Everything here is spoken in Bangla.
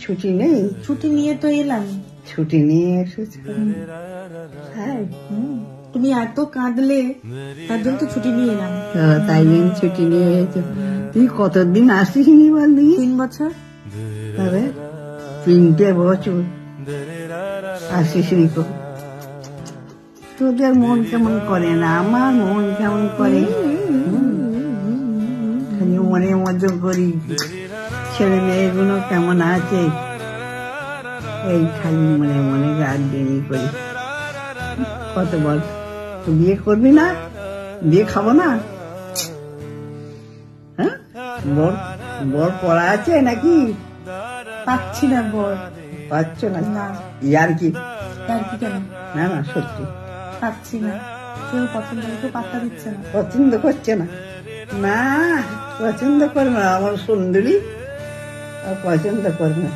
ছুটি নেই? ছুটি নিয়ে তো এলাম। ছুটি নিয়ে এসেছ? হ্যাঁ। তুমি এত কাঁদলে, তার জন্য তো ছুটি নিয়ে এলাম। তাই জন্য ছুটি নিয়ে এসেছ। তুই কতদিন আসিসনি বল? 3 বছর। তবে 3টে বছর আসিসনি। তোদের মন কেমন করে না, আমার মন কেমন করে। খালি মনের মধ্যে করি ছেলে মেয়েগুলো কেমন আছে, এই খালি মনে মনে গার্জেনই করি। কত বল, তুই বিয়ে করবি না? বিয়ে খাবো না? হ্যাঁ, বর পড়া আছে নাকি? পাচ্ছি না বর। পাচ্ছ না? ইয়ার কি কেন? না না, সত্যি পাচ্ছি না। কেউ পছন্দ কেউ পাত্তা দিচ্ছে না। পছন্দ করছে না? না, পছন্দ করবে না। আমার সুন্দরী পছন্দ করবে না।